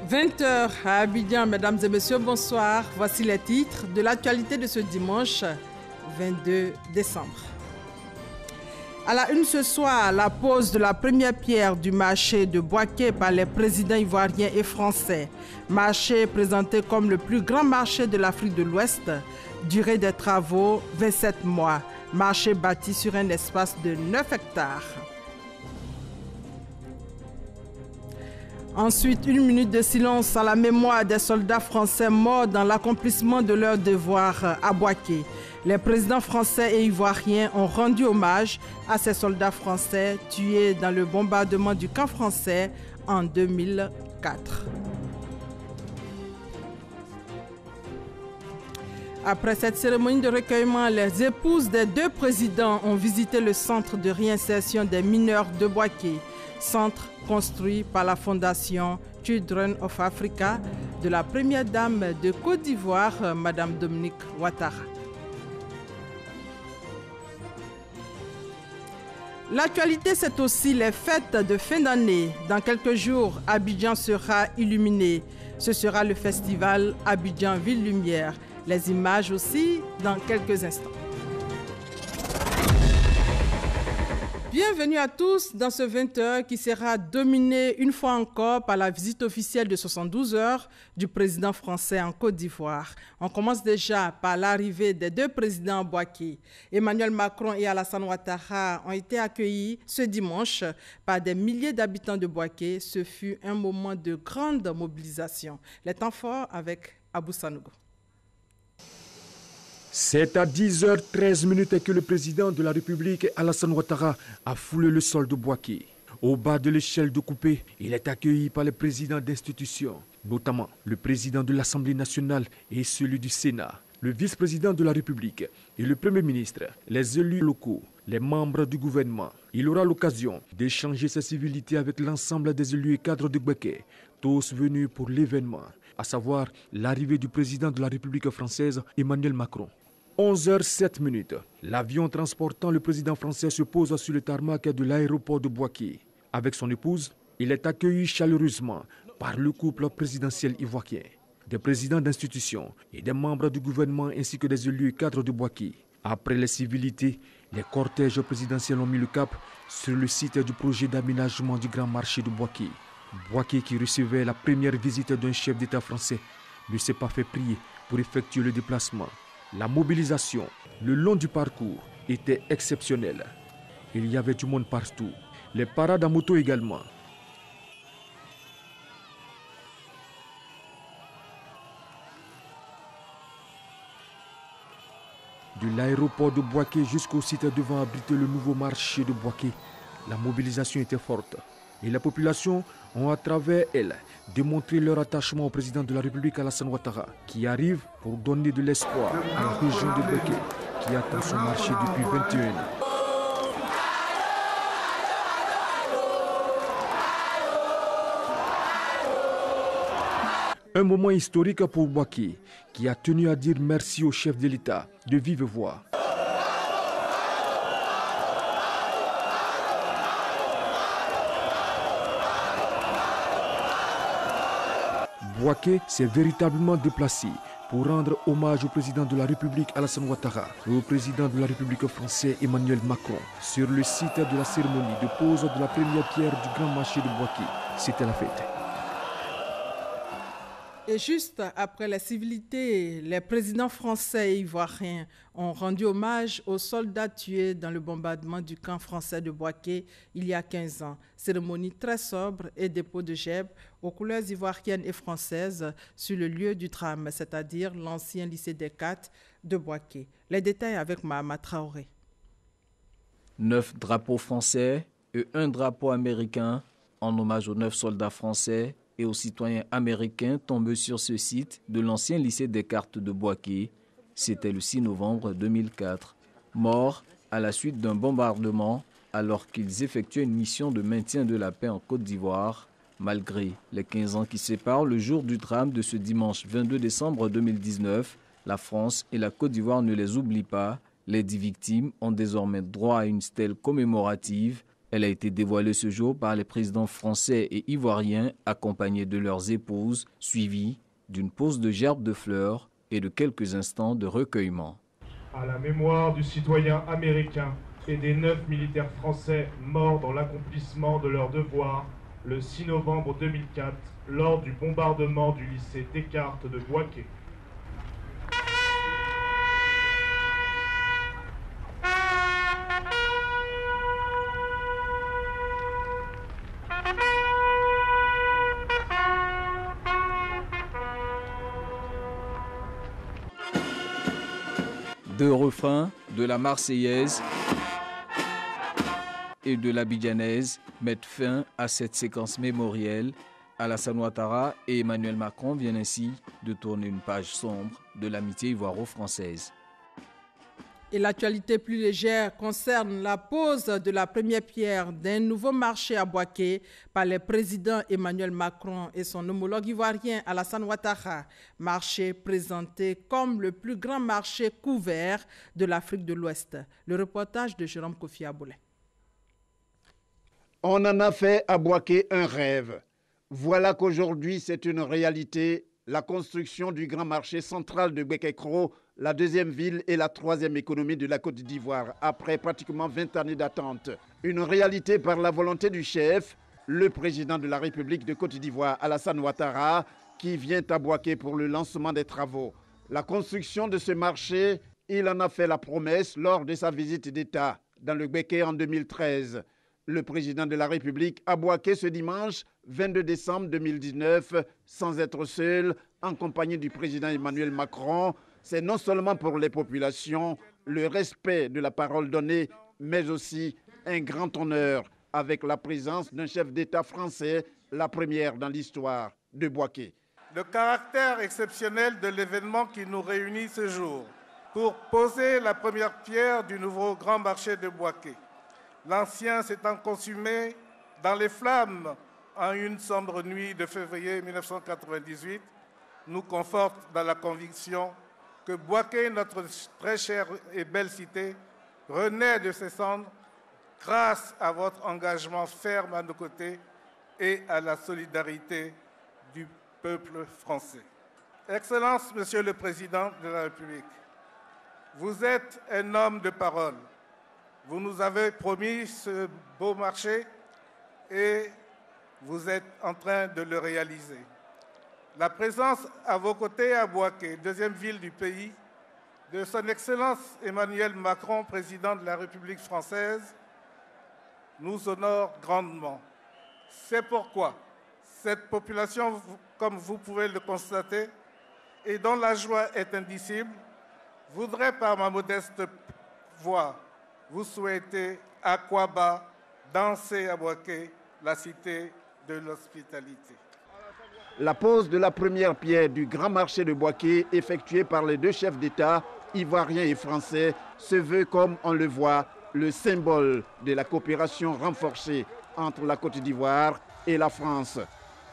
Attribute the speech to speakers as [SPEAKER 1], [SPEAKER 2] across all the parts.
[SPEAKER 1] 20h à Abidjan, mesdames et messieurs, bonsoir. Voici les titres de l'actualité de ce dimanche 22 décembre. À la une ce soir, la pose de la première pierre du marché de Bouaké par les présidents ivoiriens et français. Marché présenté comme le plus grand marché de l'Afrique de l'Ouest. Durée des travaux, 27 mois. Marché bâti sur un espace de 9 hectares. Ensuite, 1 minute de silence à la mémoire des soldats français morts dans l'accomplissement de leur devoir à Bouaké. Les présidents français et ivoiriens ont rendu hommage à ces soldats français tués dans le bombardement du camp français en 2004. Après cette cérémonie de recueillement, les épouses des deux présidents ont visité le centre de réinsertion des mineurs de Bouaké, centre construit par la fondation Children of Africa de la première dame de Côte d'Ivoire, Madame Dominique Ouattara. L'actualité, c'est aussi les fêtes de fin d'année. Dans quelques jours, Abidjan sera illuminé. Ce sera le festival Abidjan Ville Lumière. Les images aussi dans quelques instants. Bienvenue à tous dans ce 20h qui sera dominé une fois encore par la visite officielle de 72 heures du président français en Côte d'Ivoire. On commence déjà par l'arrivée des deux présidents à Bouaké. Emmanuel Macron et Alassane Ouattara ont été accueillis ce dimanche par des milliers d'habitants de Bouaké. Ce fut un moment de grande mobilisation. Les temps forts avec Abou Sanogo.
[SPEAKER 2] C'est à 10h13 que le président de la République, Alassane Ouattara, a foulé le sol de Bouaké. Au bas de l'échelle de coupé, il est accueilli par les présidents d'institutions, notamment le président de l'Assemblée nationale et celui du Sénat, le vice-président de la République et le Premier ministre, les élus locaux, les membres du gouvernement. Il aura l'occasion d'échanger ses civilités avec l'ensemble des élus et cadres de Bouaké, tous venus pour l'événement, à savoir l'arrivée du président de la République française, Emmanuel Macron. 11h07, l'avion transportant le président français se pose sur le tarmac de l'aéroport de Bouaké. Avec son épouse, il est accueilli chaleureusement par le couple présidentiel ivoirien, des présidents d'institutions et des membres du gouvernement ainsi que des élus et cadres de Bouaké. Après les civilités, les cortèges présidentiels ont mis le cap sur le site du projet d'aménagement du grand marché de Bouaké. Bouaké, qui recevait la première visite d'un chef d'État français, ne s'est pas fait prier pour effectuer le déplacement. La mobilisation le long du parcours était exceptionnelle. Il y avait du monde partout. Les parades à moto également. De l'aéroport de Bouaké jusqu'au site devant abriter le nouveau marché de Bouaké, la mobilisation était forte. Et la population ont à travers elle démontré leur attachement au président de la République Alassane Ouattara, qui arrive pour donner de l'espoir à la région de Bouaké, qui attend son marché depuis 21 ans. Un moment historique pour Bouaké, qui a tenu à dire merci au chef de l'État de vive voix. Bouaké s'est véritablement déplacé pour rendre hommage au président de la République Alassane Ouattara et au président de la République français Emmanuel Macron sur le site de la cérémonie de pose de la première pierre du grand marché de Bouaké. C'était la fête.
[SPEAKER 1] Et juste après la civilité, les présidents français et ivoiriens ont rendu hommage aux soldats tués dans le bombardement du camp français de Bouaké il y a 15 ans. Cérémonie très sobre et dépôt de gerbes aux couleurs ivoiriennes et françaises sur le lieu du drame, c'est-à-dire l'ancien lycée des 4 de Bouaké. Les détails avec Mahama Traoré.
[SPEAKER 3] 9 drapeaux français et 1 drapeau américain en hommage aux 9 soldats français et aux citoyens américains tombés sur ce site de l'ancien lycée Descartes de Bouaké. C'était le 6 novembre 2004. Morts à la suite d'un bombardement alors qu'ils effectuaient une mission de maintien de la paix en Côte d'Ivoire. Malgré les 15 ans qui séparent le jour du drame de ce dimanche 22 décembre 2019, la France et la Côte d'Ivoire ne les oublient pas. Les 10 victimes ont désormais droit à une stèle commémorative Elle a été dévoilée ce jour par les présidents français et ivoiriens accompagnés de leurs épouses, suivis d'une pose de gerbes de fleurs et de quelques instants de recueillement.
[SPEAKER 4] À la mémoire du citoyen américain et des 9 militaires français morts dans l'accomplissement de leur devoir le 6 novembre 2004 lors du bombardement du lycée Descartes de Bouaké.
[SPEAKER 3] Deux refrains de la Marseillaise et de l'Abidjanaise mettent fin à cette séquence mémorielle. Alassane Ouattara et Emmanuel Macron viennent ainsi de tourner une page sombre de l'amitié ivoiro-française.
[SPEAKER 1] Et l'actualité plus légère concerne la pose de la première pierre d'un nouveau marché à Bouaké par les présidents Emmanuel Macron et son homologue ivoirien Alassane Ouattara. Marché présenté comme le plus grand marché couvert de l'Afrique de l'Ouest. Le reportage de Jérôme Kofi Aboulé.
[SPEAKER 5] On en a fait à Bouaké un rêve. Voilà qu'aujourd'hui c'est une réalité. La construction du grand marché central de Bouaké-Kro, la deuxième ville et la troisième économie de la Côte d'Ivoire, après pratiquement 20 années d'attente. Une réalité par la volonté du chef, le président de la République de Côte d'Ivoire, Alassane Ouattara, qui vient à Bouaké pour le lancement des travaux. La construction de ce marché, il en a fait la promesse lors de sa visite d'État dans le Bouaké en 2013. Le président de la République à Bouaké ce dimanche 22 décembre 2019, sans être seul, en compagnie du président Emmanuel Macron. C'est non seulement pour les populations le respect de la parole donnée, mais aussi un grand honneur avec la présence d'un chef d'État français, la première dans l'histoire de Bouaké.
[SPEAKER 6] Le caractère exceptionnel de l'événement qui nous réunit ce jour pour poser la première pierre du nouveau grand marché de Bouaké. L'ancien s'étant consumé dans les flammes en une sombre nuit de février 1998, nous conforte dans la conviction que Bouaké, notre très chère et belle cité, renaît de ses cendres grâce à votre engagement ferme à nos côtés et à la solidarité du peuple français. Excellence, Monsieur le Président de la République, vous êtes un homme de parole. Vous nous avez promis ce beau marché et vous êtes en train de le réaliser. La présence à vos côtés à Bouaké, deuxième ville du pays, de son Excellence Emmanuel Macron, président de la République française, nous honore grandement. C'est pourquoi cette population, comme vous pouvez le constater, et dont la joie est indicible, voudrait par ma modeste voix vous souhaiter à Kouaba danser à Bouaké, la cité de l'hospitalité.
[SPEAKER 5] La pose de la première pierre du grand marché de Bouaké, effectuée par les deux chefs d'État, ivoiriens et français, se veut, comme on le voit, le symbole de la coopération renforcée entre la Côte d'Ivoire et la France.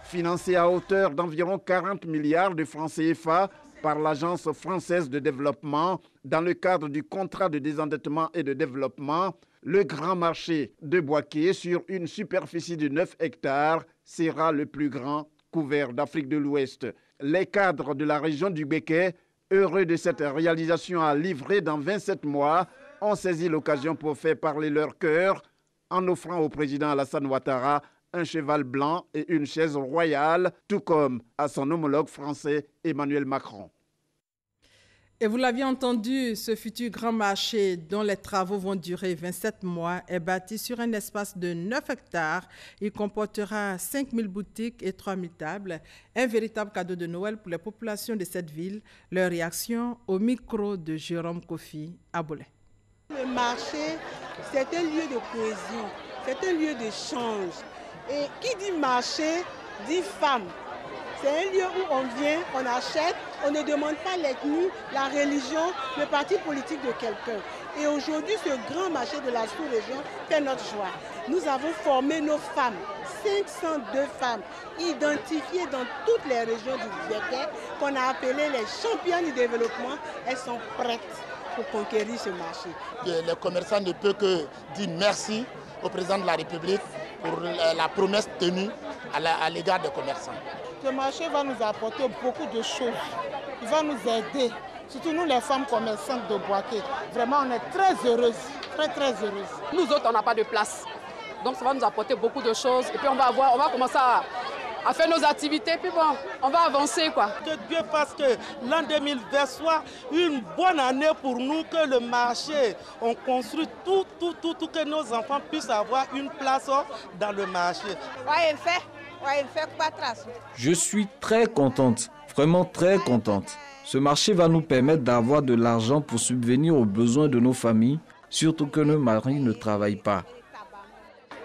[SPEAKER 5] Financé à hauteur d'environ 40 milliards de francs CFA par l'Agence française de développement dans le cadre du contrat de désendettement et de développement, le grand marché de Bouaké, sur une superficie de 9 hectares, sera le plus grand couvert d'Afrique de l'Ouest. Les cadres de la région du Béquet, heureux de cette réalisation à livrer dans 27 mois, ont saisi l'occasion pour faire parler leur cœur en offrant au président Alassane Ouattara un cheval blanc et une chaise royale, tout comme à son homologue français Emmanuel Macron.
[SPEAKER 1] Et vous l'aviez entendu, ce futur grand marché dont les travaux vont durer 27 mois est bâti sur un espace de 9 hectares. Il comportera 5000 boutiques et 3000 tables. Un véritable cadeau de Noël pour les populations de cette ville. Leur réaction au micro de Jérôme Kofi Aboulé.
[SPEAKER 7] Le marché, c'est un lieu de cohésion, c'est un lieu d'échange. Et qui dit marché, dit femme. C'est un lieu où on vient, on achète, on ne demande pas l'ethnie, la religion, le parti politique de quelqu'un. Et aujourd'hui, ce grand marché de la sous-région fait notre joie. Nous avons formé nos femmes, 502 femmes, identifiées dans toutes les régions du Béquet, qu'on a appelées les championnes du développement. Elles sont prêtes pour conquérir ce marché.
[SPEAKER 8] Les commerçants ne peuvent que dire merci au président de la République pour la promesse tenue à l'égard des commerçants.
[SPEAKER 7] Ce marché va nous apporter beaucoup de choses. Il va nous aider, surtout nous les femmes commerçantes de Bouaké. Vraiment, on est très heureuses, très heureuses.
[SPEAKER 9] Nous autres, on n'a pas de place. Donc ça va nous apporter beaucoup de choses. Et puis on va commencer à faire nos activités, puis bon, on va avancer quoi.
[SPEAKER 7] Que Dieu fasse que l'an 2020 soit une bonne année pour nous, que le marché, on construit tout, que nos enfants puissent avoir une place dans le marché.
[SPEAKER 3] Je suis très contente, vraiment très contente. Ce marché va nous permettre d'avoir de l'argent pour subvenir aux besoins de nos familles, surtout que nos maris ne travaillent pas.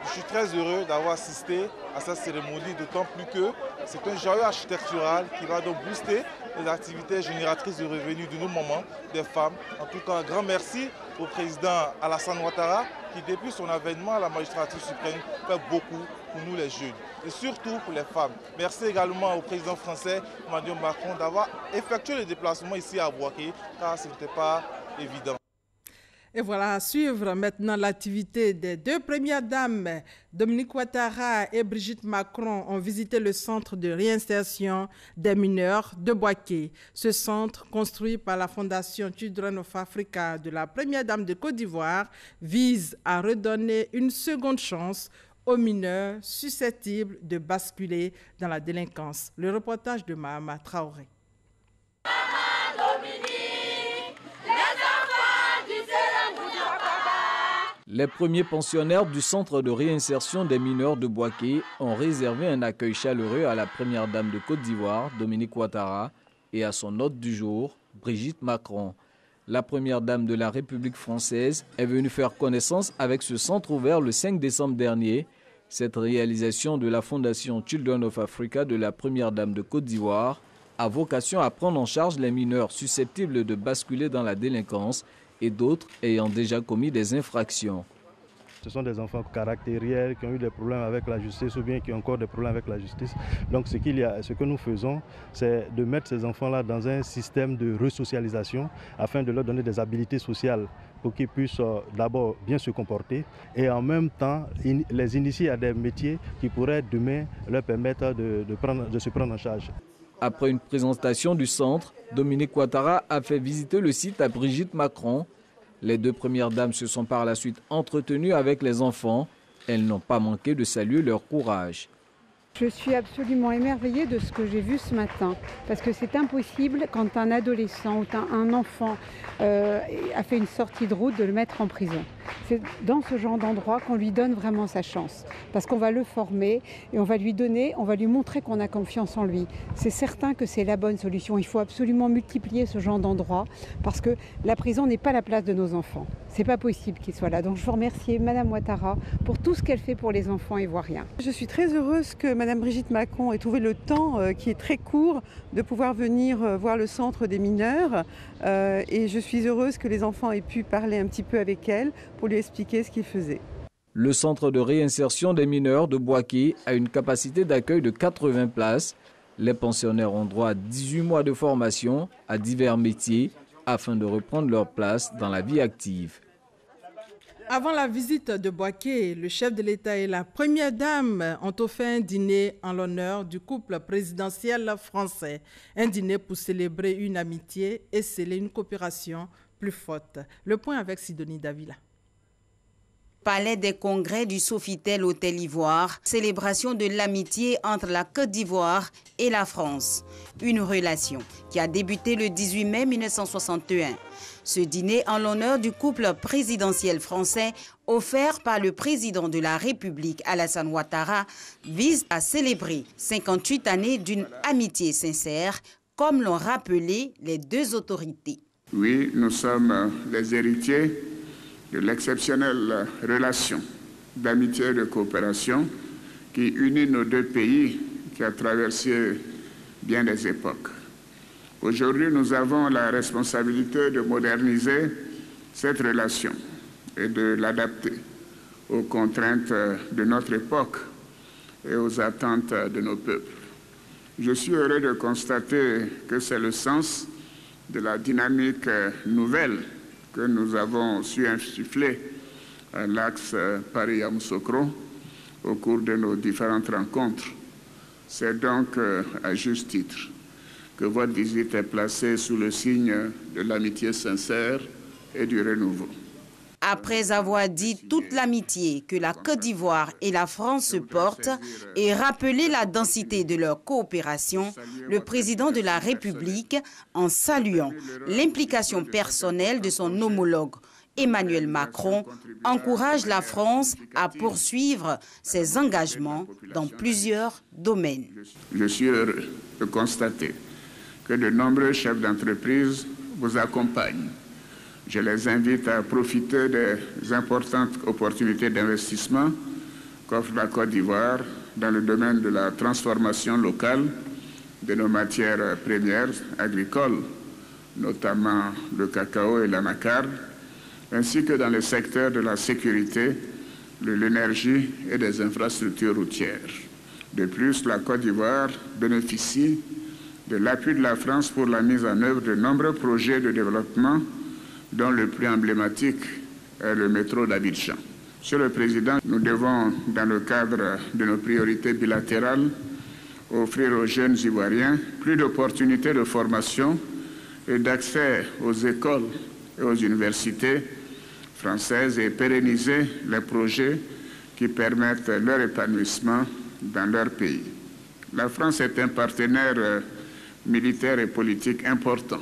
[SPEAKER 10] Je suis très heureux d'avoir assisté à cette cérémonie, d'autant plus que c'est un joyau architectural qui va donc booster les activités génératrices de revenus de nos mamans, des femmes. En tout cas, un grand merci au président Alassane Ouattara qui, depuis son avènement à la magistrature suprême, fait beaucoup pour nous les jeunes et surtout pour les femmes. Merci également au président français Emmanuel Macron d'avoir effectué le déplacement ici à Bouaké, car ce n'était pas évident.
[SPEAKER 1] Et voilà, à suivre maintenant l'activité des deux premières dames. Dominique Ouattara et Brigitte Macron ont visité le centre de réinsertion des mineurs de Bouaké. Ce centre, construit par la Fondation Children of Africa de la première dame de Côte d'Ivoire, vise à redonner une seconde chance aux mineurs susceptibles de basculer dans la délinquance. Le reportage de Mahama Traoré.
[SPEAKER 3] Les premiers pensionnaires du centre de réinsertion des mineurs de Bouaké ont réservé un accueil chaleureux à la première dame de Côte d'Ivoire, Dominique Ouattara, et à son hôte du jour, Brigitte Macron. La première dame de la République française est venue faire connaissance avec ce centre ouvert le 5 décembre dernier. Cette réalisation de la Fondation Children of Africa de la première dame de Côte d'Ivoire a vocation à prendre en charge les mineurs susceptibles de basculer dans la délinquance et d'autres ayant déjà commis des infractions.
[SPEAKER 11] Ce sont des enfants caractériels qui ont eu des problèmes avec la justice ou bien qui ont encore des problèmes avec la justice. Donc ce que nous faisons, c'est de mettre ces enfants-là dans un système de resocialisation afin de leur donner des habilités sociales pour qu'ils puissent d'abord bien se comporter et en même temps les initier à des métiers qui pourraient demain leur permettre de se prendre en charge.
[SPEAKER 3] Après une présentation du centre, Dominique Ouattara a fait visiter le site à Brigitte Macron. Les deux premières dames se sont par la suite entretenues avec les enfants. Elles n'ont pas manqué de saluer leur courage.
[SPEAKER 12] Je suis absolument émerveillée de ce que j'ai vu ce matin, parce que c'est impossible quand un adolescent ou un enfant a fait une sortie de route de le mettre en prison. C'est dans ce genre d'endroit qu'on lui donne vraiment sa chance, parce qu'on va le former et on va lui montrer qu'on a confiance en lui. C'est certain que c'est la bonne solution. Il faut absolument multiplier ce genre d'endroit, parce que la prison n'est pas la place de nos enfants. C'est pas possible qu'ils soient là. Donc je veux remercier Madame Ouattara pour tout ce qu'elle fait pour les enfants ivoiriens.
[SPEAKER 13] Je suis très heureuse que Madame Brigitte Macron ait trouvé le temps, qui est très court, de pouvoir venir voir le centre des mineurs. Et je suis heureuse que les enfants aient pu parler un petit peu avec elle pour lui expliquer ce qu'ils faisaient.
[SPEAKER 3] Le centre de réinsertion des mineurs de Bouaké a une capacité d'accueil de 80 places. Les pensionnaires ont droit à 18 mois de formation à divers métiers afin de reprendre leur place dans la vie active.
[SPEAKER 1] Avant la visite de Bouaké, le chef de l'État et la première dame ont offert un dîner en l'honneur du couple présidentiel français. Un dîner pour célébrer une amitié et sceller une coopération plus forte. Le point avec Sidonie Davila.
[SPEAKER 14] Palais des Congrès du Sofitel Hôtel Ivoire, célébration de l'amitié entre la Côte d'Ivoire et la France. Une relation qui a débuté le 18 mai 1961. Ce dîner en l'honneur du couple présidentiel français offert par le président de la République Alassane Ouattara vise à célébrer 58 années d'une amitié sincère, comme l'ont rappelé les deux autorités.
[SPEAKER 15] Oui, nous sommes les héritiers de l'exceptionnelle relation d'amitié et de coopération qui unit nos deux pays, qui a traversé bien des époques. Aujourd'hui, nous avons la responsabilité de moderniser cette relation et de l'adapter aux contraintes de notre époque et aux attentes de nos peuples. Je suis heureux de constater que c'est le sens de la dynamique nouvelle que nous avons su insuffler à l'axe Paris-Yamoussoukro au cours de nos différentes rencontres. C'est donc à juste titre que votre visite est placée sous le signe de l'amitié sincère et du renouveau.
[SPEAKER 14] Après avoir dit toute l'amitié que la Côte d'Ivoire et la France se portent et rappelé la densité de leur coopération, le président de la République, en saluant l'implication personnelle de son homologue Emmanuel Macron, encourage la France à poursuivre ses engagements dans plusieurs domaines.
[SPEAKER 15] Je suis heureux de constater que de nombreux chefs d'entreprise vous accompagnent. Je les invite à profiter des importantes opportunités d'investissement qu'offre la Côte d'Ivoire dans le domaine de la transformation locale de nos matières premières agricoles, notamment le cacao et l'anacarde, ainsi que dans le secteur de la sécurité, de l'énergie et des infrastructures routières. De plus, la Côte d'Ivoire bénéficie de l'appui de la France pour la mise en œuvre de nombreux projets de développement, dont le plus emblématique est le métro d'Abidjan. Monsieur le Président, nous devons, dans le cadre de nos priorités bilatérales, offrir aux jeunes Ivoiriens plus d'opportunités de formation et d'accès aux écoles et aux universités françaises et pérenniser les projets qui permettent leur épanouissement dans leur pays. La France est un partenaire militaire et politique important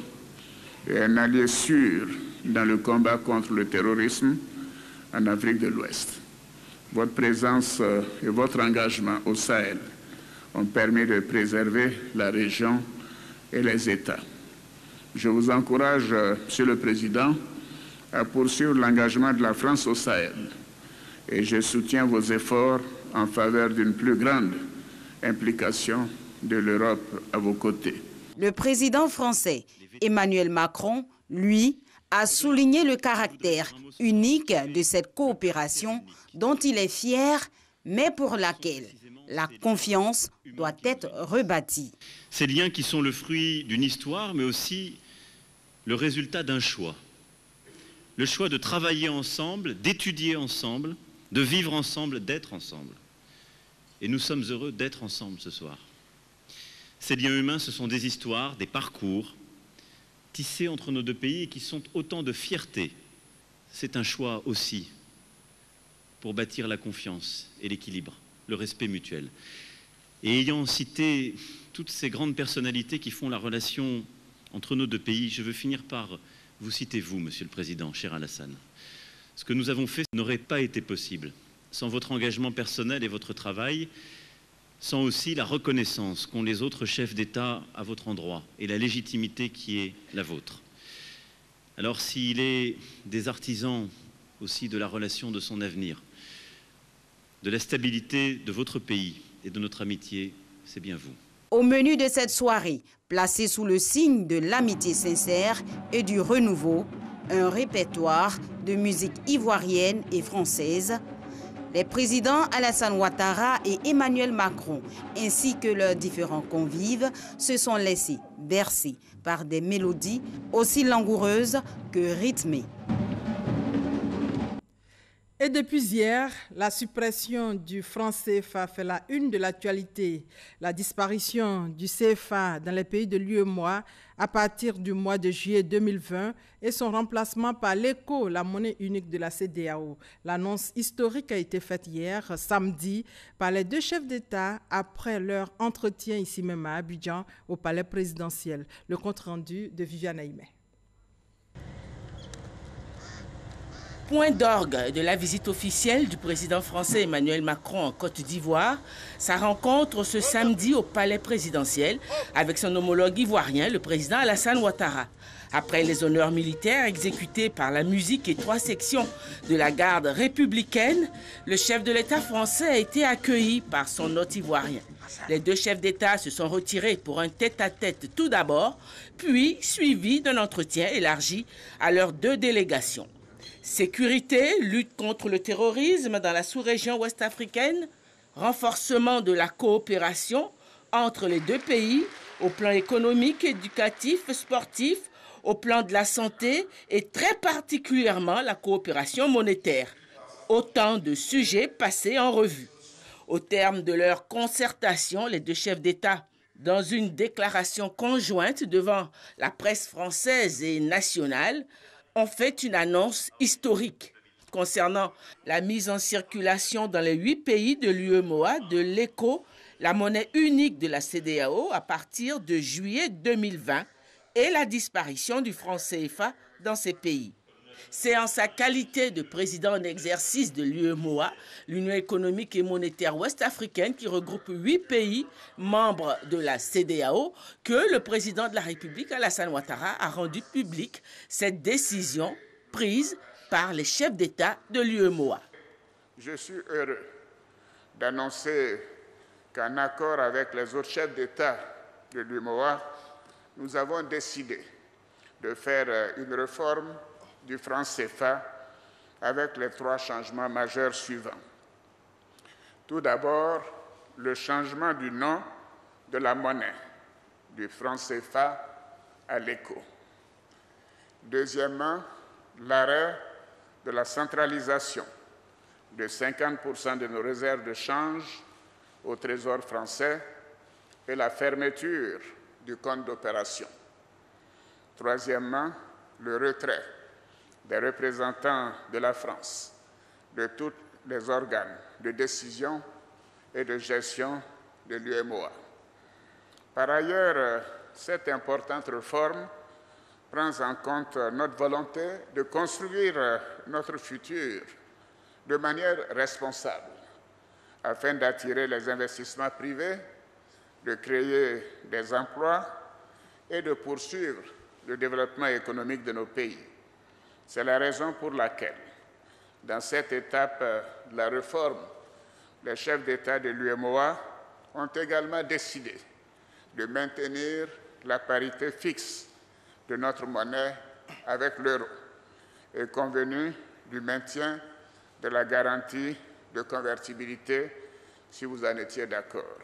[SPEAKER 15] et un allié sûr dans le combat contre le terrorisme en Afrique de l'Ouest. Votre présence et votre engagement au Sahel ont permis de préserver la région et les États. Je vous encourage, Monsieur le Président, à poursuivre l'engagement de la France au Sahel et je soutiens vos efforts en faveur d'une plus grande implication de l'Europe à vos côtés.
[SPEAKER 14] Le président français Emmanuel Macron, lui, a souligné le caractère unique de cette coopération dont il est fier, mais pour laquelle la confiance doit être rebâtie.
[SPEAKER 16] Ces liens qui sont le fruit d'une histoire, mais aussi le résultat d'un choix. Le choix de travailler ensemble, d'étudier ensemble, de vivre ensemble, d'être ensemble. Et nous sommes heureux d'être ensemble ce soir. Ces liens humains, ce sont des histoires, des parcours, tissés entre nos deux pays et qui sont autant de fierté. C'est un choix aussi pour bâtir la confiance et l'équilibre, le respect mutuel. Et ayant cité toutes ces grandes personnalités qui font la relation entre nos deux pays, je veux finir par vous citer vous, Monsieur le Président, cher Alassane. Ce que nous avons fait n'aurait pas été possible sans votre engagement personnel et votre travail, sans aussi la reconnaissance qu'ont les autres chefs d'État à votre endroit et la légitimité qui est la vôtre. Alors s'il est des artisans aussi de la relation de son avenir, de la stabilité de votre pays et de notre amitié, c'est bien vous.
[SPEAKER 14] Au menu de cette soirée, placée sous le signe de l'amitié sincère et du renouveau, un répertoire de musique ivoirienne et française. Les présidents Alassane Ouattara et Emmanuel Macron, ainsi que leurs différents convives, se sont laissés bercer par des mélodies aussi langoureuses que rythmées.
[SPEAKER 1] Et depuis hier, la suppression du franc CFA fait la une de l'actualité. La disparition du CFA dans les pays de l'UEMOA à partir du mois de juillet 2020 et son remplacement par l'ECO, la monnaie unique de la CEDEAO. L'annonce historique a été faite hier, samedi, par les deux chefs d'État après leur entretien ici même à Abidjan, au palais présidentiel. Le compte-rendu de Viviane Aïmé.
[SPEAKER 17] Point d'orgue de la visite officielle du président français Emmanuel Macron en Côte d'Ivoire, sa rencontre ce samedi au palais présidentiel avec son homologue ivoirien, le président Alassane Ouattara. Après les honneurs militaires exécutés par la musique et 3 sections de la garde républicaine, le chef de l'État français a été accueilli par son hôte ivoirien. Les deux chefs d'État se sont retirés pour un tête-à-tête tout d'abord, puis suivi d'un entretien élargi à leurs 2 délégations. Sécurité, lutte contre le terrorisme dans la sous-région ouest-africaine, renforcement de la coopération entre les deux pays au plan économique, éducatif, sportif, au plan de la santé et très particulièrement la coopération monétaire. Autant de sujets passés en revue. Au terme de leur concertation, les deux chefs d'État, dans une déclaration conjointe devant la presse française et nationale, ont fait une annonce historique concernant la mise en circulation dans les 8 pays de l'UEMOA de l'ECO, la monnaie unique de la CEDEAO à partir de juillet 2020 et la disparition du franc CFA dans ces pays. C'est en sa qualité de président en exercice de l'UEMOA, l'Union économique et monétaire ouest-africaine qui regroupe 8 pays membres de la CEDEAO, que le président de la République, Alassane Ouattara, a rendu publique cette décision prise par les chefs d'État de l'UEMOA.
[SPEAKER 15] Je suis heureux d'annoncer qu'en accord avec les autres chefs d'État de l'UEMOA, nous avons décidé de faire une réforme du franc CFA avec les 3 changements majeurs suivants. Tout d'abord, le changement du nom de la monnaie, du franc CFA à l'ECO. Deuxièmement, l'arrêt de la centralisation de 50% de nos réserves de change au Trésor français et la fermeture du compte d'opération. Troisièmement, le retrait des représentants de la France de tous les organes de décision et de gestion de l'UEMOA. Par ailleurs, cette importante réforme prend en compte notre volonté de construire notre futur de manière responsable, afin d'attirer les investissements privés, de créer des emplois et de poursuivre le développement économique de nos pays. C'est la raison pour laquelle, dans cette étape de la réforme, les chefs d'État de l'UEMOA ont également décidé de maintenir la parité fixe de notre monnaie avec l'euro et convenu du maintien de la garantie de convertibilité si vous en étiez d'accord.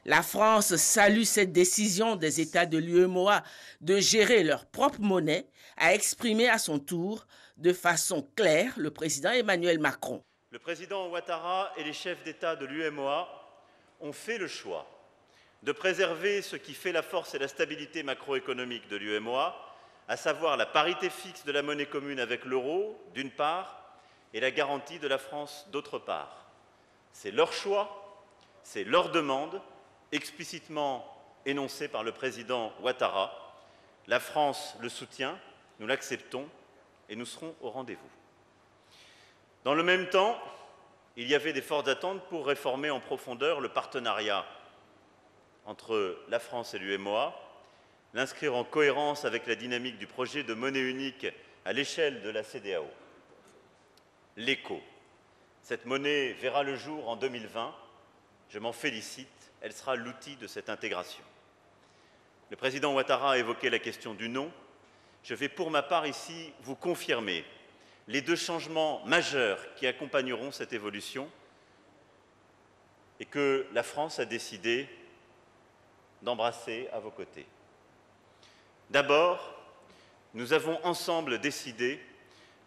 [SPEAKER 17] La France salue cette décision des États de l'UEMOA de gérer leur propre monnaie, a exprimé à son tour de façon claire le président Emmanuel Macron.
[SPEAKER 16] Le président Ouattara et les chefs d'État de l'UEMOA ont fait le choix de préserver ce qui fait la force et la stabilité macroéconomique de l'UEMOA, à savoir la parité fixe de la monnaie commune avec l'euro, d'une part, et la garantie de la France, d'autre part. C'est leur choix, c'est leur demande, explicitement énoncée par le président Ouattara. La France le soutient, nous l'acceptons et nous serons au rendez-vous. Dans le même temps, il y avait des fortes attentes pour réformer en profondeur le partenariat entre la France et l'UEMOA, l'inscrire en cohérence avec la dynamique du projet de monnaie unique à l'échelle de la CEDEAO. L'ECO. Cette monnaie verra le jour en 2020. Je m'en félicite. Elle sera l'outil de cette intégration. Le président Ouattara a évoqué la question du nom. Je vais pour ma part ici vous confirmer les 2 changements majeurs qui accompagneront cette évolution et que la France a décidé d'embrasser à vos côtés. D'abord, nous avons ensemble décidé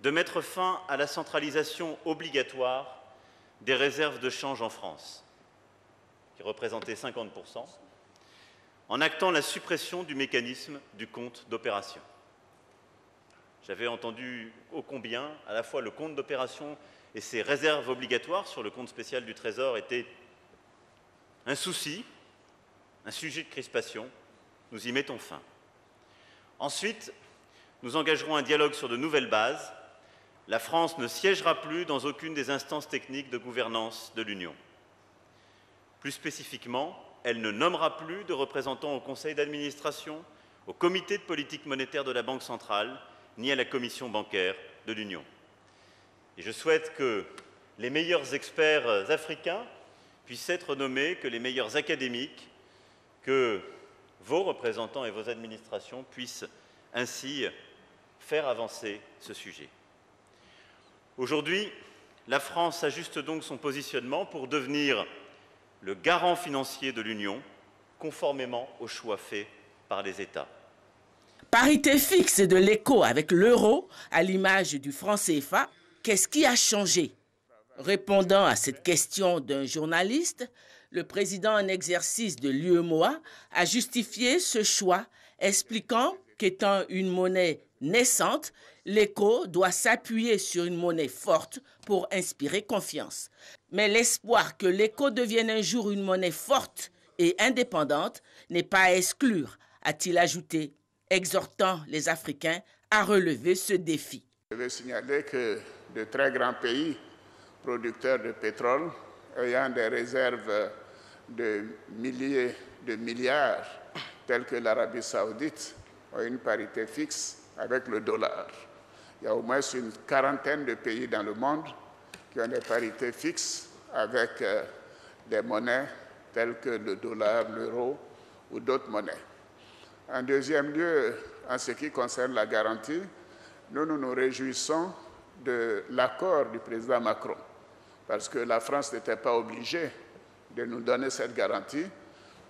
[SPEAKER 16] de mettre fin à la centralisation obligatoire des réserves de change en France, qui représentaient 50%, en actant la suppression du mécanisme du compte d'opération. J'avais entendu ô combien, à la fois le compte d'opération et ses réserves obligatoires sur le compte spécial du Trésor étaient un souci, un sujet de crispation. Nous y mettons fin. Ensuite, nous engagerons un dialogue sur de nouvelles bases. La France ne siégera plus dans aucune des instances techniques de gouvernance de l'Union. Plus spécifiquement, elle ne nommera plus de représentants au conseil d'administration, au comité de politique monétaire de la Banque centrale, ni à la commission bancaire de l'Union. Et je souhaite que les meilleurs experts africains puissent être nommés, que les meilleurs académiques, que vos représentants et vos administrations puissent ainsi faire avancer ce sujet. Aujourd'hui, la France ajuste donc son positionnement pour devenir le garant financier de l'Union, conformément aux choix faits par les États.
[SPEAKER 17] Parité fixe de l'ECO avec l'euro, à l'image du franc CFA, Qu'est-ce qui a changé? Répondant à cette question d'un journaliste, le président en exercice de l'UEMOA a justifié ce choix, expliquant qu'étant une monnaie naissante, l'éco doit s'appuyer sur une monnaie forte pour inspirer confiance. Mais l'espoir que l'éco devienne un jour une monnaie forte et indépendante n'est pas à exclure, a-t-il ajouté, exhortant les Africains à relever ce défi.
[SPEAKER 15] Je veux signaler que de très grands pays producteurs de pétrole, ayant des réserves de milliers de milliards, tels que l'Arabie saoudite, ont une parité fixe avec le dollar. Il y a au moins une quarantaine de pays dans le monde qui ont des parités fixes avec des monnaies telles que le dollar, l'euro ou d'autres monnaies. En deuxième lieu, en ce qui concerne la garantie, nous nous réjouissons de l'accord du président Macron, parce que la France n'était pas obligée de nous donner cette garantie.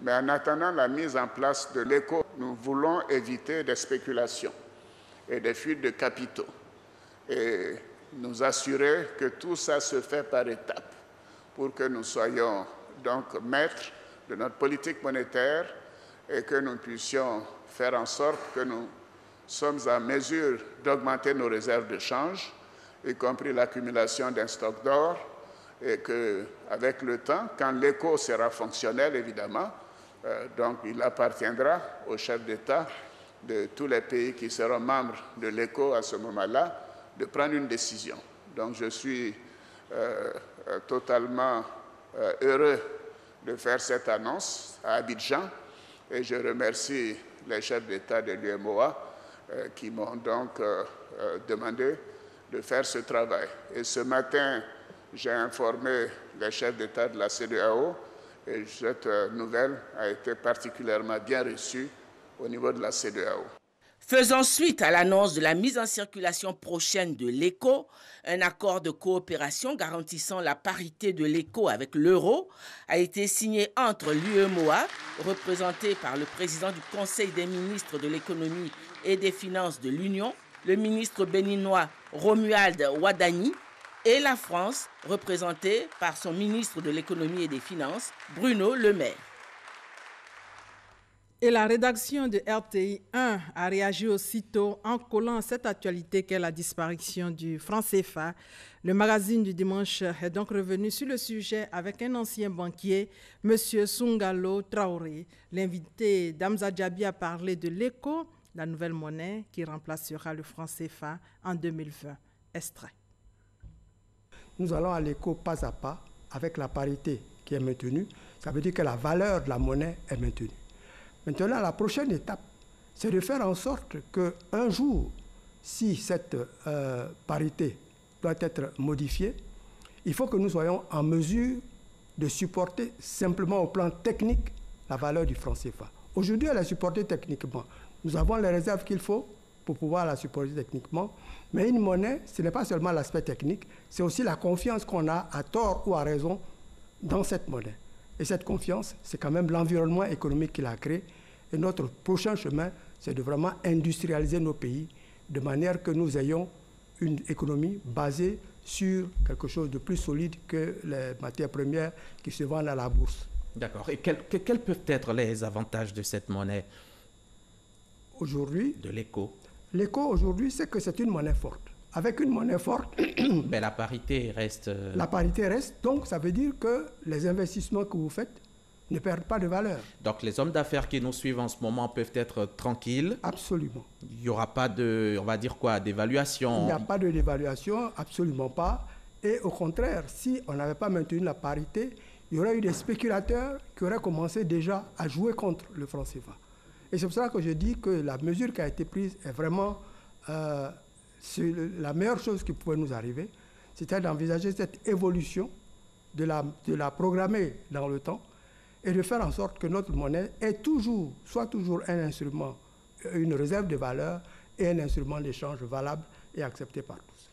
[SPEAKER 15] Mais en attendant la mise en place de l'éco, nous voulons éviter des spéculations et des fuites de capitaux et nous assurer que tout ça se fait par étapes pour que nous soyons donc maîtres de notre politique monétaire et que nous puissions faire en sorte que nous sommes en mesure d'augmenter nos réserves de change, y compris l'accumulation d'un stock d'or, et qu'avec le temps, quand l'éco sera fonctionnel, évidemment, donc il appartiendra aux chefs d'État de tous les pays qui seront membres de l'éco à ce moment-là de prendre une décision. Donc je suis totalement heureux de faire cette annonce à Abidjan et je remercie les chefs d'État de l'UEMOA qui m'ont donc demandé de faire ce travail. Et ce matin, j'ai informé les chefs d'État de la CEDEAO et cette nouvelle a été particulièrement bien reçue au niveau de la CEDEAO.
[SPEAKER 17] Faisant suite à l'annonce de la mise en circulation prochaine de l'éco, un accord de coopération garantissant la parité de l'éco avec l'euro a été signé entre l'UEMOA, représenté par le président du Conseil des ministres de l'économie et des finances de l'Union, le ministre béninois Romuald Wadani, et la France, représentée par son ministre de l'économie et des finances, Bruno Le Maire.
[SPEAKER 1] Et la rédaction de RTI 1 a réagi aussitôt en collant cette actualité qu'est la disparition du franc CFA. Le magazine du dimanche est donc revenu sur le sujet avec un ancien banquier, M. Sungalo Traoré. L'invité d'Amza Djabi a parlé de l'éco, la nouvelle monnaie qui remplacera le franc CFA en 2020. Extrait.
[SPEAKER 18] Nous allons à l'éco pas à pas avec la parité qui est maintenue. Ça veut dire que la valeur de la monnaie est maintenue. Maintenant, la prochaine étape, c'est de faire en sorte qu'un jour, si cette parité doit être modifiée, il faut que nous soyons en mesure de supporter simplement au plan technique la valeur du franc CFA. Aujourd'hui, elle est supportée techniquement. Nous avons les réserves qu'il faut pour pouvoir la supporter techniquement. Mais une monnaie, ce n'est pas seulement l'aspect technique, c'est aussi la confiance qu'on a, à tort ou à raison, dans cette monnaie. Et cette confiance, c'est quand même l'environnement économique qui l'a créé. Et notre prochain chemin, c'est de vraiment industrialiser nos pays de manière que nous ayons une économie basée sur quelque chose de plus solide que les matières premières qui se vendent à la bourse.
[SPEAKER 19] D'accord. Et quels peuvent être les avantages de cette monnaie
[SPEAKER 18] aujourd'hui?
[SPEAKER 19] De l'éco.
[SPEAKER 18] L'éco aujourd'hui, c'est que c'est une monnaie forte. Avec une monnaie forte,
[SPEAKER 19] mais la parité reste...
[SPEAKER 18] La parité reste, donc ça veut dire que les investissements que vous faites ne perdent pas de valeur.
[SPEAKER 19] Donc les hommes d'affaires qui nous suivent en ce moment peuvent être tranquilles?
[SPEAKER 18] Absolument.
[SPEAKER 19] Il n'y aura pas de, on va dire quoi, d'évaluation?
[SPEAKER 18] Il n'y a pas de dévaluation, absolument pas. Et au contraire, si on n'avait pas maintenu la parité, il y aurait eu des spéculateurs qui auraient commencé déjà à jouer contre le franc CFA. Et c'est pour ça que je dis que la mesure qui a été prise est vraiment la meilleure chose qui pouvait nous arriver, c'était d'envisager cette évolution, de la programmer dans le temps et de faire en sorte que notre monnaie soit toujours un instrument, une réserve de valeur et un instrument d'échange valable et accepté par tous.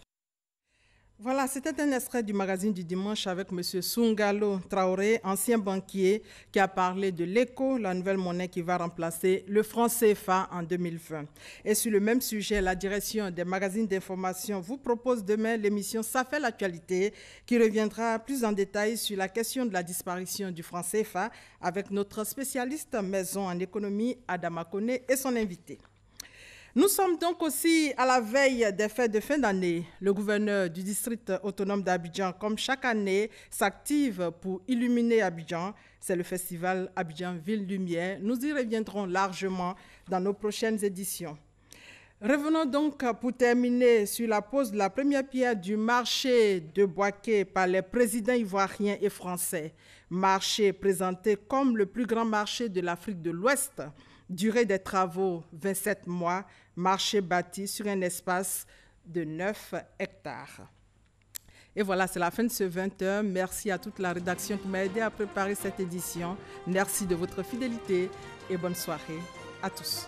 [SPEAKER 1] Voilà, c'était un extrait du magazine du dimanche avec M. Sungalo Traoré, ancien banquier, qui a parlé de l'éco, la nouvelle monnaie qui va remplacer le franc CFA en 2020. Et sur le même sujet, la direction des magazines d'information vous propose demain l'émission Ça fait l'actualité, qui reviendra plus en détail sur la question de la disparition du franc CFA avec notre spécialiste maison en économie, Adama Kone, et son invité. Nous sommes donc aussi à la veille des fêtes de fin d'année. Le gouverneur du district autonome d'Abidjan, comme chaque année, s'active pour illuminer Abidjan. C'est le festival Abidjan Ville Lumière. Nous y reviendrons largement dans nos prochaines éditions. Revenons donc pour terminer sur la pose de la première pierre du marché de Bouaké par les présidents ivoiriens et français. Marché présenté comme le plus grand marché de l'Afrique de l'Ouest. Durée des travaux, 27 mois, marché bâti sur un espace de 9 hectares. Et voilà, c'est la fin de ce 20h. Merci à toute la rédaction qui m'a aidé à préparer cette édition. Merci de votre fidélité et bonne soirée à tous.